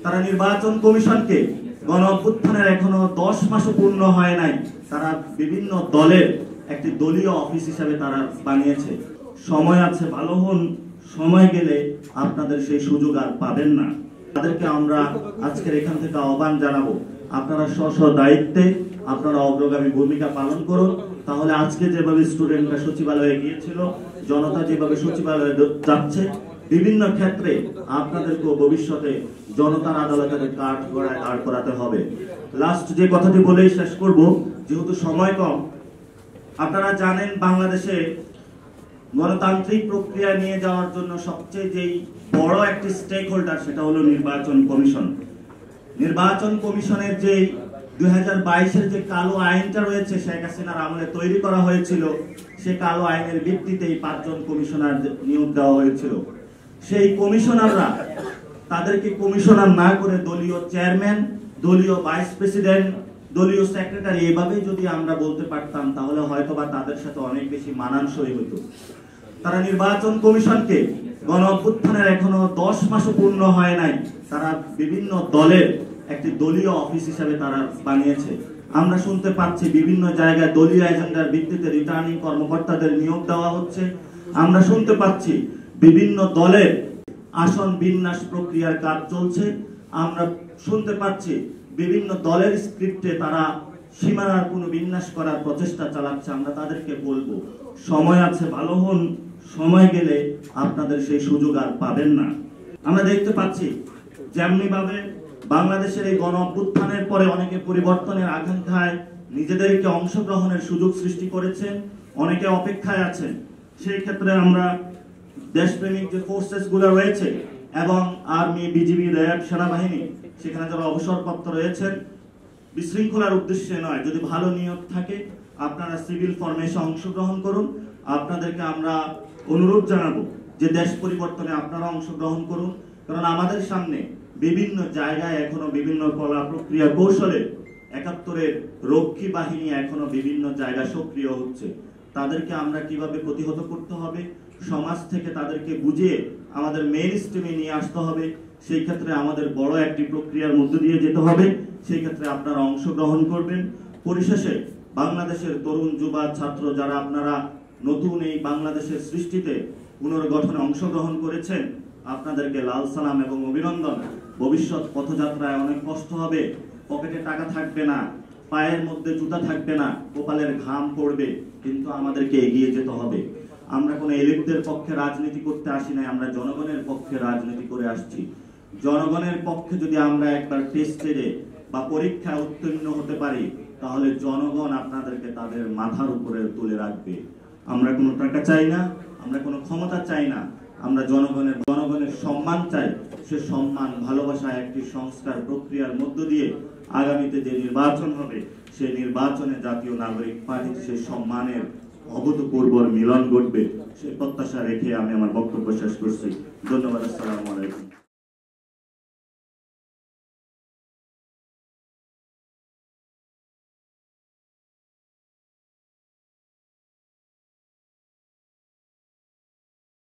তারা নির্বাচন কমিশনকে গণ অভ্যুত্থানের এখনো 10 মাসও পূর্ণ হয় নাই, তারা বিভিন্ন দলের একটি দলীয় অফিস হিসেবে তারা বানিয়েছে। সময় আছে, ভালো হন, সময় গেলে আপনাদের সেই সুযোগ আর পাবেন না। তাদেরকে আমরা আজকের এখান থেকে আহ্বান জানাবো, আপনারা স্ব দায়িত্বে আপনারা অগ্রগামী ভূমিকা পালন করুন। তাহলে আজকে যেভাবে স্টুডেন্টরা সচিবালয়ে গিয়েছিল, জনতা যেভাবে সচিবালয়ে যাচ্ছে, বিভিন্ন ক্ষেত্রে আপনাদেরকে ভবিষ্যতে জনতার আদালতের কাঠ গড়ায় দাঁড় করাতে হবে। লাস্ট যে কথাটি বলেই শেষ করব, যেহেতু সময় কম। আপনারা জানেন বাংলাদেশে গণতান্ত্রিক প্রক্রিয়া নিয়ে যাওয়ার জন্য সবচেয়ে যেই বড় একটি স্টেক হোল্ডার, সেটা হলো নির্বাচন কমিশন। নির্বাচন কমিশনের যে 2022-এর যে কালো আইনটা রয়েছে, শেখ হাসিনার আমলে তৈরি করা হয়েছিল, সে কালো আইনের ভিত্তিতেই 5 জন কমিশনার নিয়োগ দেওয়া হয়েছিল। সেই কমিশনাররা তাদেরকে কমিশনার না করে দলীয় চেয়ারম্যান, দলীয় ভাইস প্রেসিডেন্ট, দলীয় সেক্রেটারি এভাবেই যদি আমরা বলতে পারতাম, তাহলে হয়তোবা তাদের সাথে অনেক বেশি মানানসই হতো। তারা নির্বাচন কমিশনকে গণ অভ্যুত্থানের এখনো 10 মাসও পূর্ণ হয় নাই, তারা বিভিন্ন দলের একটি দলীয় অফিস হিসেবে তারা বানিয়েছে। আমরা শুনতে পাচ্ছি বিভিন্ন জায়গায় দলীয় এজেন্ডার ভিত্তিতে রিটার্নিং কর্মকর্তাদের নিয়োগ দেওয়া হচ্ছে। আমরা শুনতে পাচ্ছি বিভিন্ন দলের আসন বিন্যাস প্রক্রিয়ার কাজ চলছে। আমরা শুনতে পাচ্ছি বিভিন্ন দলের স্ক্রিপ্টে তারা সীমানার কোনো বিন্যাস করার প্রচেষ্টা চালাচ্ছে। আমরা তাদেরকে বলবো, সময় আছে, ভালো হন, সময় গেলে আপনাদের সেই সুযোগ আর পাবেন না। আমরা দেখতে পাচ্ছি যেমনি ভাবে বাংলাদেশের এই গণ অভ্যুত্থানের পরে অনেকে পরিবর্তনের আকাঙ্ক্ষায় নিজেদেরকে অংশগ্রহণের সুযোগ সৃষ্টি করেছেন, অনেকে অপেক্ষায় আছেন। সেই ক্ষেত্রে আমরা দেশপ্রেমিক যে ফোর্সেস গুলো রয়েছে এবং আর্মি, বিজিবি, র্যাব, সেনাবাহিনী, সেখানে যারা অবসরপ্রাপ্ত রয়েছেন, বিশৃঙ্খলার উদ্দেশ্যে নয়, যদি ভালো নিয়ত থাকে আপনারা সিভিল ফর্মেশনে অংশগ্রহণ করুন। আপনাদেরকে আমরা অনুরোধ জানাবো যে দেশ পরিবর্তনে আপনারা অংশগ্রহণ করুন, কারণ আমাদের সামনে বিভিন্ন জায়গায় এখনো বিভিন্ন কলা প্রক্রিয়া কৌশলে 71-এর রক্ষী বাহিনী এখনো বিভিন্ন জায়গায় সক্রিয় হচ্ছে। তাদেরকে আমরা কিভাবে প্রতিহত করতে হবে, সমাজ থেকে তাদেরকে বুঝিয়ে আমাদের মেইন স্ট্রিমে নিয়ে আসতে হবে। সেই ক্ষেত্রে আমাদের বড় একটি প্রক্রিয়ার মধ্য দিয়ে যেতে হবে। সেই ক্ষেত্রে আপনারা অংশগ্রহণ করবেন। পরিশেষে বাংলাদেশের তরুণ, যুবা, ছাত্র যারা আপনারা নতুন এই বাংলাদেশের সৃষ্টিতে পুনর্গঠনে অংশগ্রহণ করেছেন, আপনাদেরকে লাল সালাম এবং অভিনন্দন। ভবিষ্যৎ পথযাত্রায় অনেক কষ্ট হবে, পকেটে টাকা থাকবে না, পায়ের মধ্যে জুতা থাকবে না, কপালের ঘাম পড়বে, কিন্তু আমাদেরকে এগিয়ে যেতে হবে। আমরা কোনো এলিটদের পক্ষে রাজনীতি করতে আসি নাই, আমরা জনগণের পক্ষে রাজনীতি করে আসছি। জনগণের পক্ষে যদি আমরা একবার টেস্টে বা পরীক্ষায় উত্তীর্ণ হতে পারি, তাহলে জনগণ আপনাদেরকে তাদের মাথার উপরে তুলে রাখবে। আমরা কোনো টাকা চাই না, আমরা কোনো ক্ষমতা চাই না, আমরা জনগণের সম্মান চাই। সে সম্মান, ভালোবাসা একটি সংস্কার প্রক্রিয়ার মধ্য দিয়ে আগামীতে যে নির্বাচন হবে, সেই নির্বাচনে জাতীয় নাগরিক পার্টির সেই সম্মানের অভূতপূর্ব মিলন ঘটবে, সেই প্রত্যাশা রেখে আমি আমার বক্তব্য শেষ করছি। ধন্যবাদ। আসসালামু আলাইকুম।